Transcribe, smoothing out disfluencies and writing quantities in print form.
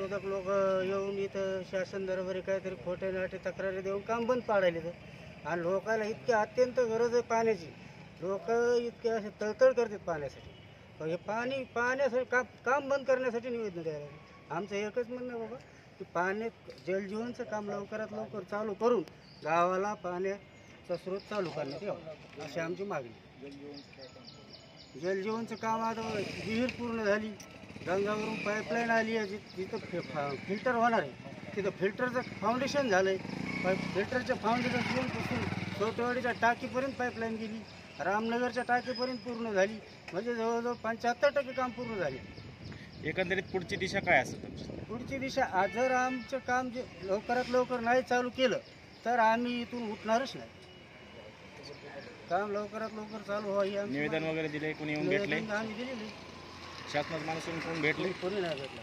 विरोधक लोक येऊन इथं शासन दरबारी काहीतरी खोटे नाटे तक्रारी देऊन काम बंद पाडायले तर आणि लोकांना इतकी अत्यंत गरज आहे पाण्याची. लोक इतके असे तळतळ करतात पाण्यासाठी. पण हे पाण्यासाठी काम बंद करण्यासाठी निवेदन द्यायला लागले. आमचं एकच म्हणणं आहे बाबा की जलजीवनचं काम लवकरात लवकर चालू करून गावाला पाण्याचा स्रोत चालू करण्यात यावं अशी आमची मागणी. जलजीवनचं काम आता विहीर पूर्ण झाली, गंगावरून पाईपलाईन आली आहे, जिथं फिल्टर होणार आहे तिथं फिल्टरचं फाउंडेशन झालं आहे. फिल्टरच्या फाउंडेशनपासून छोटेवाडीच्या टाकीपर्यंत पाईपलाईन गेली, रामनगरच्या टाकीपर्यंत पूर्ण झाली. म्हणजे जवळजवळ 75% काम पूर्ण झाले. एकंदरीत पुढची दिशा काय असेल तुमची? पुढची दिशा जर आमचं काम जे लवकरात लवकर नाही चालू केलं तर आम्ही इथून उठणारच नाही. काम लवकरात लवकर चालू व्हावं. निवेदन वगैरे दिले, कोणी येऊन भेटले? आम्ही दिलेले, शासनात माणूस येऊन कोण भेटले? कोणी नाही भेटलं.